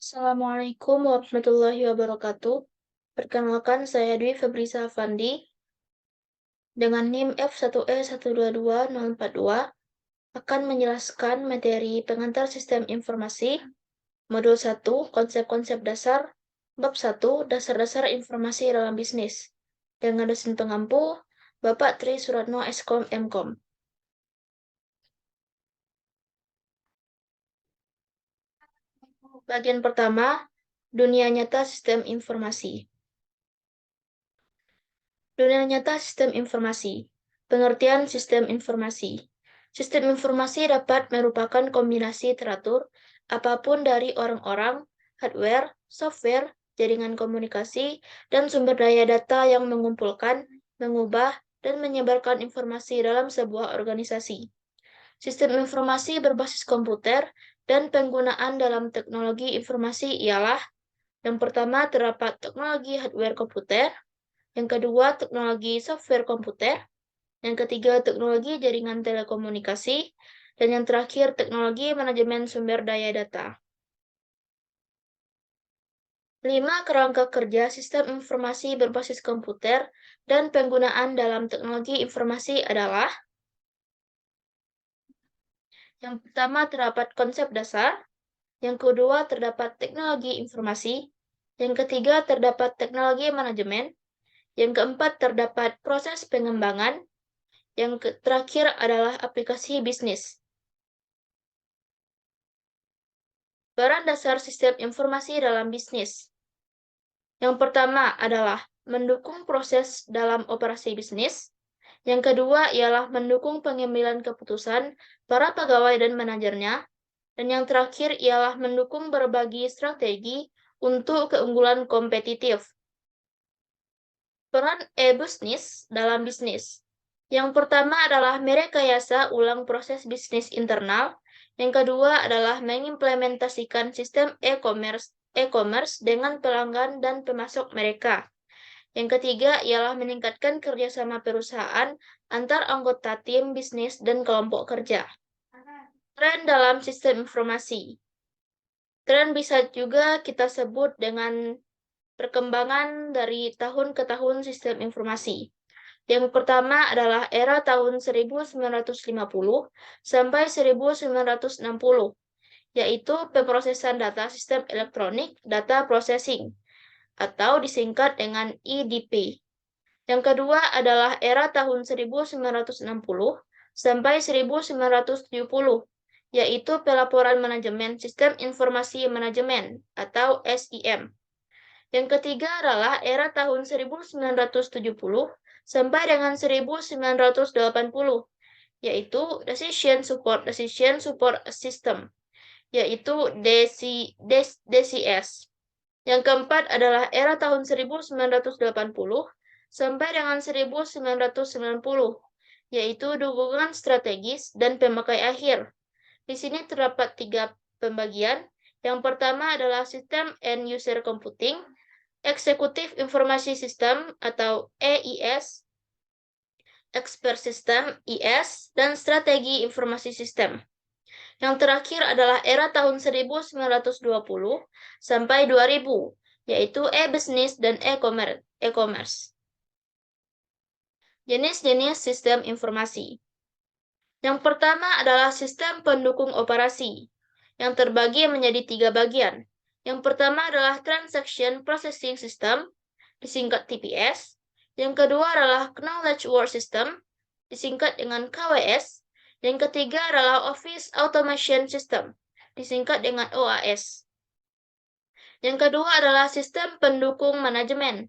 Assalamualaikum warahmatullahi wabarakatuh. Perkenalkan, saya Dwi Febrisa Afandi dengan NIM F1E122042 akan menjelaskan materi pengantar sistem informasi Modul 1 Konsep-konsep dasar Bab 1 Dasar-dasar informasi dalam bisnis dengan dosen pengampu Bapak Tri Suratno Eskom Mkom. Bagian pertama, dunia nyata sistem informasi. Dunia nyata sistem informasi. Pengertian sistem informasi. Sistem informasi dapat merupakan kombinasi teratur apapun dari orang-orang, hardware, software, jaringan komunikasi, dan sumber daya data yang mengumpulkan, mengubah, dan menyebarkan informasi dalam sebuah organisasi. Sistem informasi berbasis komputer dan penggunaan dalam teknologi informasi ialah yang pertama terdapat teknologi hardware komputer, yang kedua teknologi software komputer, yang ketiga teknologi jaringan telekomunikasi, dan yang terakhir teknologi manajemen sumber daya data. 5. Kerangka kerja sistem informasi berbasis komputer dan penggunaan dalam teknologi informasi adalah yang pertama terdapat konsep dasar, yang kedua terdapat teknologi informasi, yang ketiga terdapat teknologi manajemen, yang keempat terdapat proses pengembangan, yang terakhir adalah aplikasi bisnis. Peran dasar sistem informasi dalam bisnis. Yang pertama adalah mendukung proses dalam operasi bisnis. Yang kedua ialah mendukung pengambilan keputusan para pegawai dan manajernya. Dan yang terakhir ialah mendukung berbagi strategi untuk keunggulan kompetitif. Peran e-bisnis dalam bisnis. Yang pertama adalah merekayasa ulang proses bisnis internal. Yang kedua adalah mengimplementasikan sistem e-commerce dengan pelanggan dan pemasok mereka. Yang ketiga ialah meningkatkan kerjasama perusahaan antar anggota tim bisnis dan kelompok kerja. Tren dalam sistem informasi. Tren bisa juga kita sebut dengan perkembangan dari tahun ke tahun sistem informasi. Yang pertama adalah era tahun 1950 sampai 1960, yaitu pemrosesan data sistem elektronik data processing, atau disingkat dengan EDP. Yang kedua adalah era tahun 1960 sampai 1970, yaitu pelaporan manajemen sistem informasi manajemen, atau SIM. Yang ketiga adalah era tahun 1970 sampai dengan 1980, yaitu Decision Support System, yaitu DCS. Yang keempat adalah era tahun 1980 sampai dengan 1990, yaitu dukungan strategis dan pemakai akhir. Di sini terdapat 3 pembagian. Yang pertama adalah sistem end user computing, eksekutif informasi sistem atau EIS, expert system IS, dan strategi informasi sistem. Yang terakhir adalah era tahun 1920 sampai 2000, yaitu e-bisnis dan e-commerce. Jenis-jenis sistem informasi. Yang pertama adalah sistem pendukung operasi, yang terbagi menjadi 3 bagian. Yang pertama adalah Transaction Processing System, disingkat TPS. Yang kedua adalah Knowledge Work System, disingkat dengan KWS. Yang ketiga adalah Office Automation System, disingkat dengan OAS. Yang kedua adalah sistem pendukung manajemen.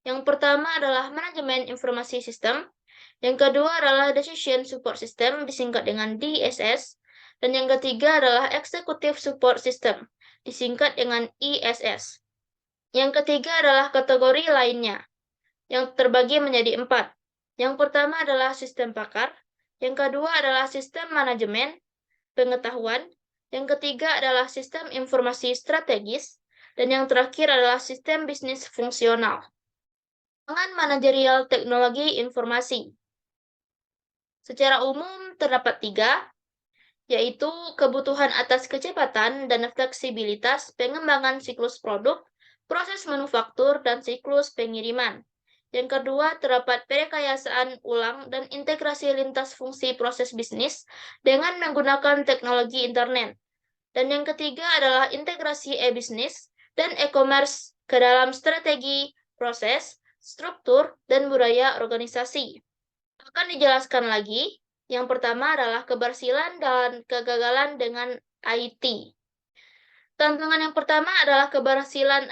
Yang pertama adalah Manajemen Informasi Sistem. Yang kedua adalah Decision Support System, disingkat dengan DSS. Dan yang ketiga adalah Executive Support System, disingkat dengan ISS. Yang ketiga adalah kategori lainnya, yang terbagi menjadi 4. Yang pertama adalah sistem pakar. Yang kedua adalah sistem manajemen pengetahuan. Yang ketiga adalah sistem informasi strategis. Dan yang terakhir adalah sistem bisnis fungsional. Pengembangan manajerial teknologi informasi. Secara umum terdapat 3, yaitu kebutuhan atas kecepatan dan fleksibilitas pengembangan siklus produk, proses manufaktur, dan siklus pengiriman. Yang kedua, terdapat perekayasaan ulang dan integrasi lintas fungsi proses bisnis dengan menggunakan teknologi internet. Dan yang ketiga adalah integrasi e-bisnis dan e-commerce ke dalam strategi, proses, struktur, dan budaya organisasi. Akan dijelaskan lagi, yang pertama adalah keberhasilan dan kegagalan dengan IT. Tantangan yang pertama adalah keberhasilan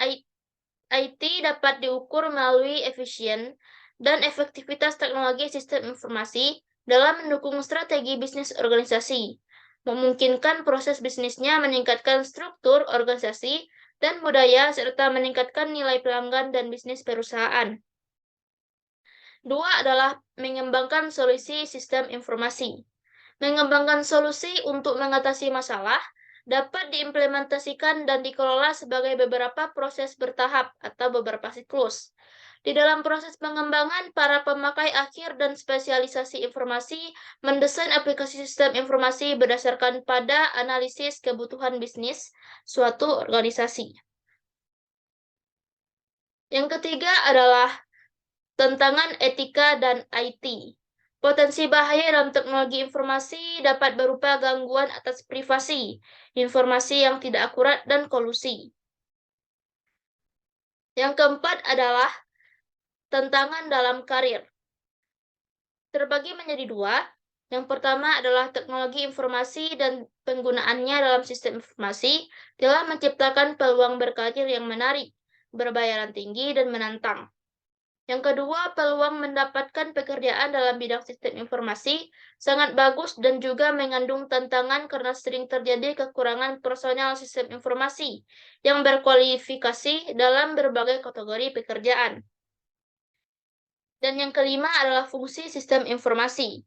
IT dapat diukur melalui efisien dan efektivitas teknologi sistem informasi dalam mendukung strategi bisnis organisasi, memungkinkan proses bisnisnya meningkatkan struktur organisasi dan budaya serta meningkatkan nilai pelanggan dan bisnis perusahaan. Dua adalah mengembangkan solusi sistem informasi. Mengembangkan solusi untuk mengatasi masalah dapat diimplementasikan dan dikelola sebagai beberapa proses bertahap atau beberapa siklus. Di dalam proses pengembangan, para pemakai akhir dan spesialisasi informasi mendesain aplikasi sistem informasi berdasarkan pada analisis kebutuhan bisnis suatu organisasi. Yang ketiga adalah tantangan etika dan IT. Potensi bahaya dalam teknologi informasi dapat berupa gangguan atas privasi, informasi yang tidak akurat, dan kolusi. Yang keempat adalah tantangan dalam karir. Terbagi menjadi dua. Yang pertama adalah teknologi informasi dan penggunaannya dalam sistem informasi telah menciptakan peluang berkarir yang menarik, berbayaran tinggi, dan menantang. Yang kedua, peluang mendapatkan pekerjaan dalam bidang sistem informasi sangat bagus dan juga mengandung tantangan karena sering terjadi kekurangan personel sistem informasi yang berkualifikasi dalam berbagai kategori pekerjaan. Dan yang kelima adalah fungsi sistem informasi.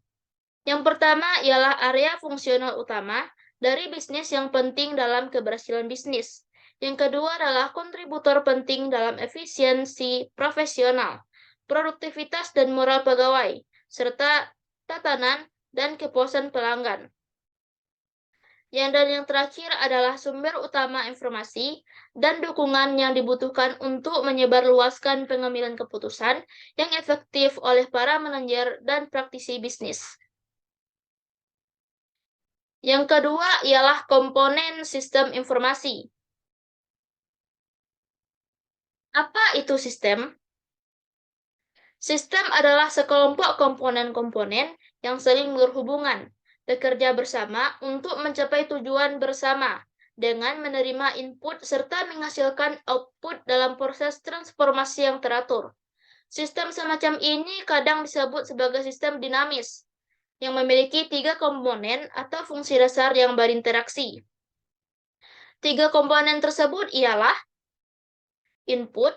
Yang pertama ialah area fungsional utama dari bisnis yang penting dalam keberhasilan bisnis. Yang kedua adalah kontributor penting dalam efisiensi profesional, produktivitas dan moral pegawai, serta tatanan dan kepuasan pelanggan. Yang terakhir adalah sumber utama informasi dan dukungan yang dibutuhkan untuk menyebarluaskan pengambilan keputusan yang efektif oleh para manajer dan praktisi bisnis. Yang kedua ialah komponen sistem informasi. Apa itu sistem? Sistem adalah sekelompok komponen-komponen yang saling berhubungan, bekerja bersama untuk mencapai tujuan bersama, dengan menerima input serta menghasilkan output dalam proses transformasi yang teratur. Sistem semacam ini kadang disebut sebagai sistem dinamis, yang memiliki 3 komponen atau fungsi dasar yang berinteraksi. 3 komponen tersebut ialah input,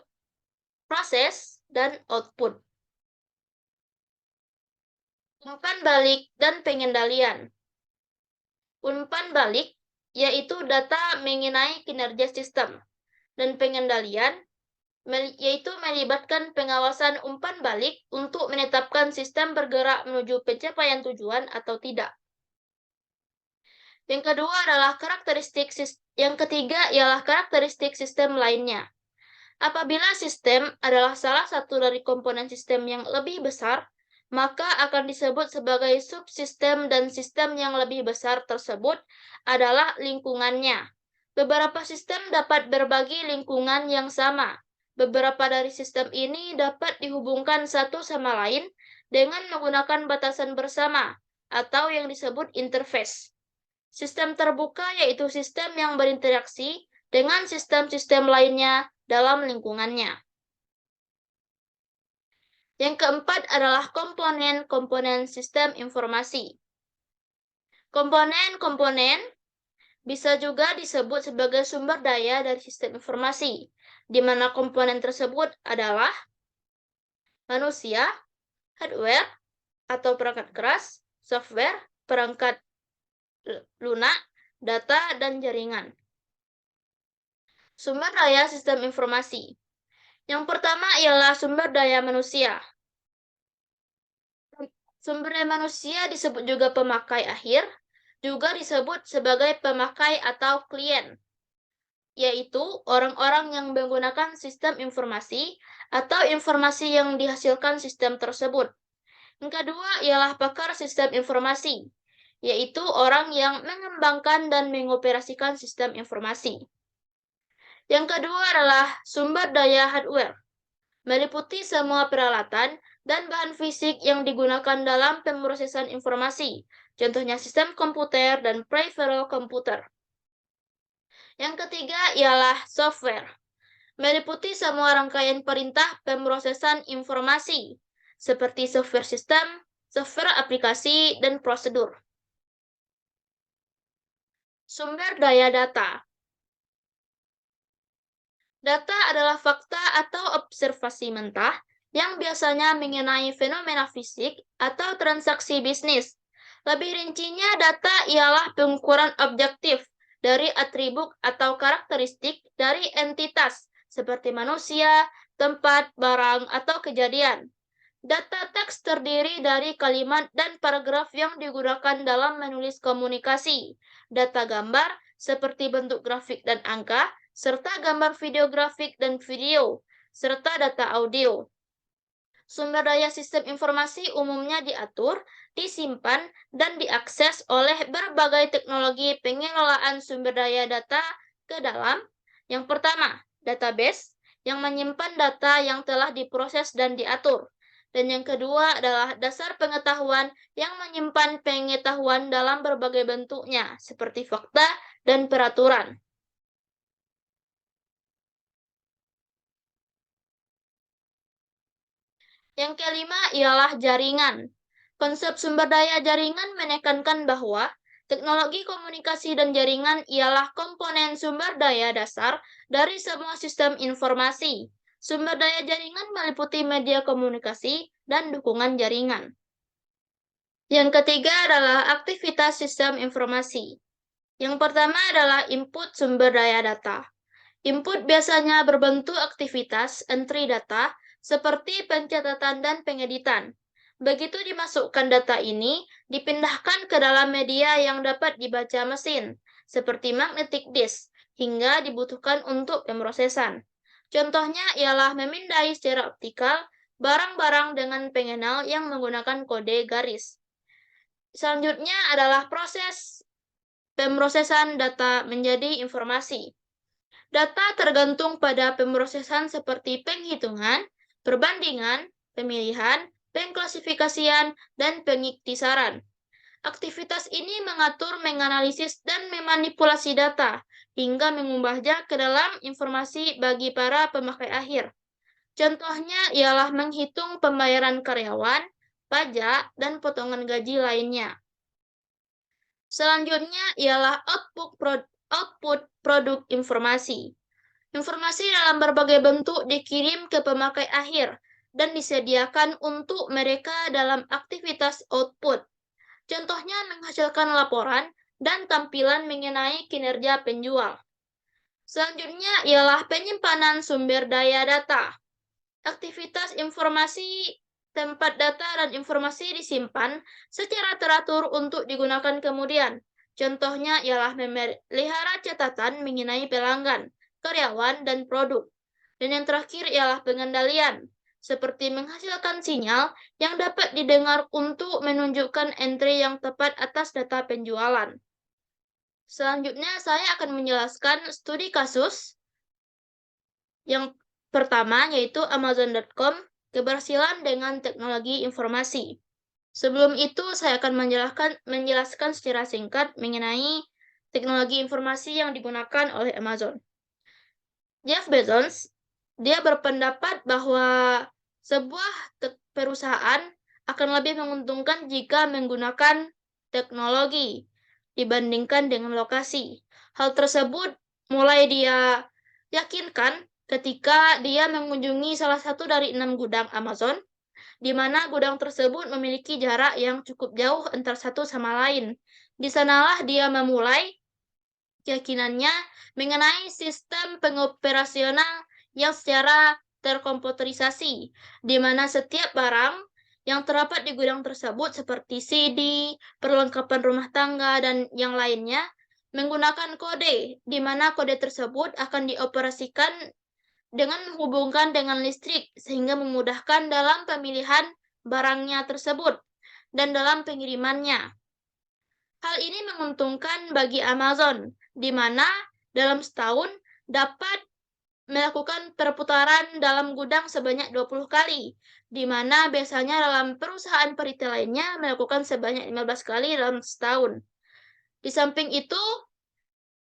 proses, dan output. Umpan balik dan pengendalian. Umpan balik yaitu data mengenai kinerja sistem, dan pengendalian yaitu melibatkan pengawasan umpan balik untuk menetapkan sistem bergerak menuju pencapaian tujuan atau tidak. Yang kedua adalah yang ketiga ialah karakteristik sistem lainnya. Apabila sistem adalah salah satu dari komponen sistem yang lebih besar, maka akan disebut sebagai subsistem dan sistem yang lebih besar tersebut adalah lingkungannya. Beberapa sistem dapat berbagi lingkungan yang sama. Beberapa dari sistem ini dapat dihubungkan satu sama lain dengan menggunakan batasan bersama atau yang disebut interface. Sistem terbuka yaitu sistem yang berinteraksi dengan sistem-sistem lainnya dalam lingkungannya. Yang keempat adalah komponen-komponen sistem informasi. Komponen-komponen bisa juga disebut sebagai sumber daya dari sistem informasi, di mana komponen tersebut adalah manusia, hardware atau perangkat keras, software, perangkat lunak, data, dan jaringan. Sumber daya sistem informasi. Yang pertama ialah sumber daya manusia. Sumber daya manusia disebut juga pemakai akhir, juga disebut sebagai pemakai atau klien, yaitu orang-orang yang menggunakan sistem informasi atau informasi yang dihasilkan sistem tersebut. Yang kedua ialah pakar sistem informasi, yaitu orang yang mengembangkan dan mengoperasikan sistem informasi. Yang kedua adalah sumber daya hardware, meliputi semua peralatan dan bahan fisik yang digunakan dalam pemrosesan informasi, contohnya sistem komputer dan peripheral komputer. Yang ketiga ialah software, meliputi semua rangkaian perintah pemrosesan informasi, seperti software sistem, software aplikasi, dan prosedur. Sumber daya data. Data adalah fakta atau observasi mentah yang biasanya mengenai fenomena fisik atau transaksi bisnis. Lebih rincinya, data ialah pengukuran objektif dari atribut atau karakteristik dari entitas seperti manusia, tempat, barang, atau kejadian. Data teks terdiri dari kalimat dan paragraf yang digunakan dalam menulis komunikasi. Data gambar seperti bentuk grafik dan angka, serta gambar video grafik dan video, serta data audio. Sumber daya sistem informasi umumnya diatur, disimpan, dan diakses oleh berbagai teknologi pengelolaan sumber daya data ke dalam. Yang pertama, database yang menyimpan data yang telah diproses dan diatur. Dan yang kedua adalah dasar pengetahuan yang menyimpan pengetahuan dalam berbagai bentuknya, seperti fakta dan peraturan. Yang kelima ialah jaringan. Konsep sumber daya jaringan menekankan bahwa teknologi komunikasi dan jaringan ialah komponen sumber daya dasar dari semua sistem informasi. Sumber daya jaringan meliputi media komunikasi dan dukungan jaringan. Yang ketiga adalah aktivitas sistem informasi. Yang pertama adalah input sumber daya data. Input biasanya berbentuk aktivitas entry data seperti pencatatan dan pengeditan. Begitu dimasukkan data ini, dipindahkan ke dalam media yang dapat dibaca mesin, seperti magnetic disk, hingga dibutuhkan untuk pemrosesan. Contohnya ialah memindai secara optikal barang-barang dengan pengenal yang menggunakan kode garis. Selanjutnya adalah proses pemrosesan data menjadi informasi. Data tergantung pada pemrosesan seperti penghitungan, perbandingan, pemilihan, pengklasifikasian, dan pengiktisaran. Aktivitas ini mengatur, menganalisis, dan memanipulasi data hingga mengubahnya ke dalam informasi bagi para pemakai akhir. Contohnya ialah menghitung pembayaran karyawan, pajak, dan potongan gaji lainnya. Selanjutnya ialah output produk informasi. Informasi dalam berbagai bentuk dikirim ke pemakai akhir dan disediakan untuk mereka dalam aktivitas output. Contohnya menghasilkan laporan dan tampilan mengenai kinerja penjual. Selanjutnya ialah penyimpanan sumber daya data. Aktivitas informasi, tempat data dan informasi disimpan secara teratur untuk digunakan kemudian. Contohnya ialah memelihara catatan mengenai pelanggan, karyawan, dan produk. Dan yang terakhir ialah pengendalian, seperti menghasilkan sinyal yang dapat didengar untuk menunjukkan entry yang tepat atas data penjualan. Selanjutnya, saya akan menjelaskan studi kasus yang pertama, yaitu Amazon.com, keberhasilan dengan teknologi informasi. Sebelum itu, saya akan menjelaskan secara singkat mengenai teknologi informasi yang digunakan oleh Amazon. Jeff Bezos, dia berpendapat bahwa sebuah perusahaan akan lebih menguntungkan jika menggunakan teknologi dibandingkan dengan lokasi. Hal tersebut mulai dia yakinkan ketika dia mengunjungi salah satu dari 6 gudang Amazon, di mana gudang tersebut memiliki jarak yang cukup jauh antara satu sama lain. Di sanalah dia memulai keyakinannya mengenai sistem pengoperasional yang secara terkomputerisasi, di mana setiap barang yang terdapat di gudang tersebut seperti CD, perlengkapan rumah tangga, dan yang lainnya menggunakan kode, di mana kode tersebut akan dioperasikan dengan menghubungkan dengan listrik sehingga memudahkan dalam pemilihan barangnya tersebut dan dalam pengirimannya. Hal ini menguntungkan bagi Amazon, di mana dalam setahun dapat melakukan perputaran dalam gudang sebanyak 20 kali, di mana biasanya dalam perusahaan peritel lainnya melakukan sebanyak 15 kali dalam setahun. Di samping itu,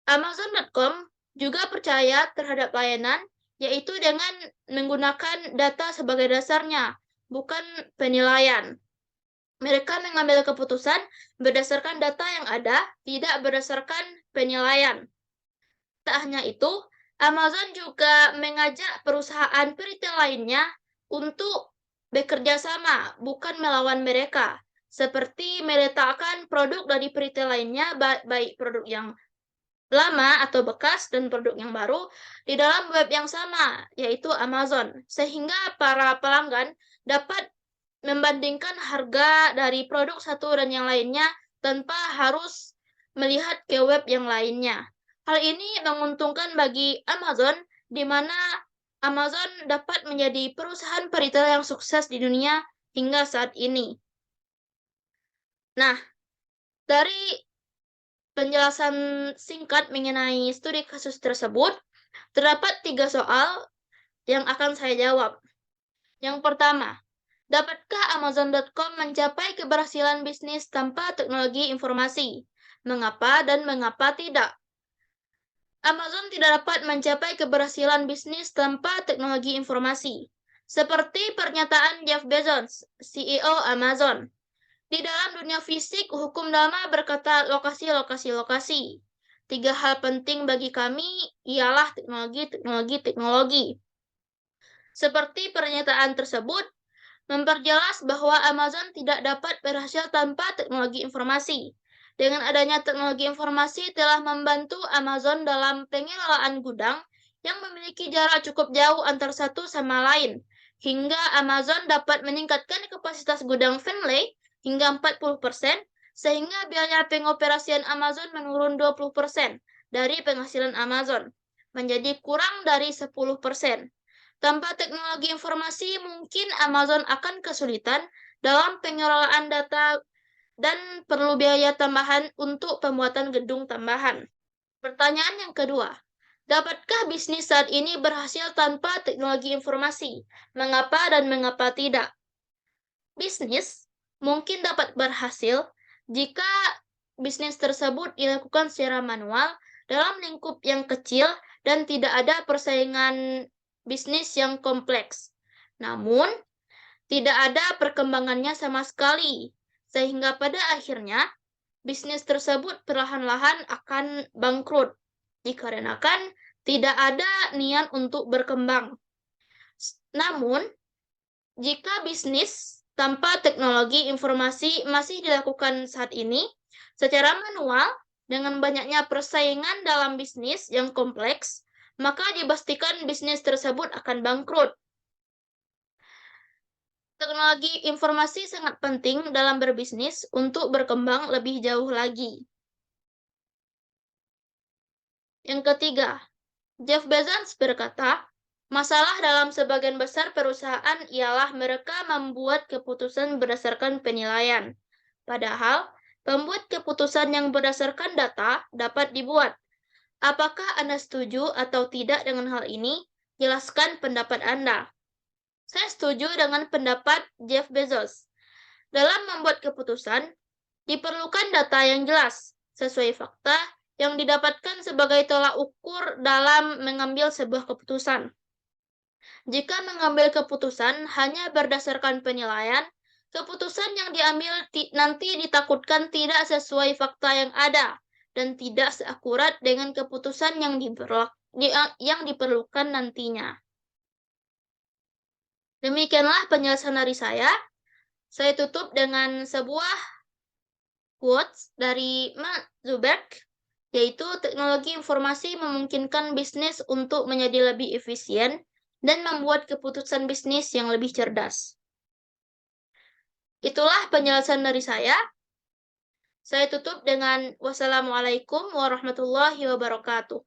Amazon.com juga percaya terhadap layanan, yaitu dengan menggunakan data sebagai dasarnya, bukan penilaian. Mereka mengambil keputusan berdasarkan data yang ada, tidak berdasarkan penilaian. Tak hanya itu, Amazon juga mengajak perusahaan peritel lainnya untuk bekerja sama, bukan melawan mereka. Seperti meletakkan produk dari peritel lainnya, baik produk yang lama atau bekas dan produk yang baru, di dalam web yang sama, yaitu Amazon. Sehingga para pelanggan dapat membandingkan harga dari produk satu dan yang lainnya tanpa harus melihat ke web yang lainnya. Hal ini menguntungkan bagi Amazon, di mana Amazon dapat menjadi perusahaan peritel yang sukses di dunia hingga saat ini. Nah, dari penjelasan singkat mengenai studi kasus tersebut, terdapat 3 soal yang akan saya jawab. Yang pertama, dapatkah Amazon.com mencapai keberhasilan bisnis tanpa teknologi informasi? Mengapa dan mengapa tidak? Amazon tidak dapat mencapai keberhasilan bisnis tanpa teknologi informasi. Seperti pernyataan Jeff Bezos, CEO Amazon. Di dalam dunia fisik, hukum lama berkata lokasi. 3 hal penting bagi kami ialah teknologi. Seperti pernyataan tersebut, memperjelas bahwa Amazon tidak dapat berhasil tanpa teknologi informasi. Dengan adanya teknologi informasi telah membantu Amazon dalam pengelolaan gudang yang memiliki jarak cukup jauh antar satu sama lain, hingga Amazon dapat meningkatkan kapasitas gudang Findlay hingga 40%, sehingga biaya pengoperasian Amazon menurun 20% dari penghasilan Amazon, menjadi kurang dari 10%. Tanpa teknologi informasi, mungkin Amazon akan kesulitan dalam pengelolaan data dan perlu biaya tambahan untuk pembuatan gedung tambahan. Pertanyaan yang kedua, dapatkah bisnis saat ini berhasil tanpa teknologi informasi? Mengapa dan mengapa tidak? Bisnis mungkin dapat berhasil jika bisnis tersebut dilakukan secara manual dalam lingkup yang kecil dan tidak ada persaingan bisnis yang kompleks. Namun, tidak ada perkembangannya sama sekali, sehingga pada akhirnya bisnis tersebut perlahan-lahan akan bangkrut dikarenakan tidak ada niat untuk berkembang. Namun, jika bisnis tanpa teknologi informasi masih dilakukan saat ini secara manual dengan banyaknya persaingan dalam bisnis yang kompleks, maka dipastikan bisnis tersebut akan bangkrut. Teknologi informasi sangat penting dalam berbisnis untuk berkembang lebih jauh lagi. Yang ketiga, Jeff Bezos berkata, masalah dalam sebagian besar perusahaan ialah mereka membuat keputusan berdasarkan penilaian. Padahal, pembuat keputusan yang berdasarkan data dapat dibuat. Apakah Anda setuju atau tidak dengan hal ini? Jelaskan pendapat Anda. Saya setuju dengan pendapat Jeff Bezos. Dalam membuat keputusan, diperlukan data yang jelas, sesuai fakta yang didapatkan sebagai tolak ukur dalam mengambil sebuah keputusan. Jika mengambil keputusan hanya berdasarkan penilaian, keputusan yang diambil nanti ditakutkan tidak sesuai fakta yang ada dan tidak seakurat dengan keputusan yang diperlukan nantinya. Demikianlah penjelasan dari saya. Saya tutup dengan sebuah quotes dari Mark Zuckerberg, yaitu teknologi informasi memungkinkan bisnis untuk menjadi lebih efisien dan membuat keputusan bisnis yang lebih cerdas. Itulah penjelasan dari saya. Saya tutup dengan wassalamualaikum warahmatullahi wabarakatuh.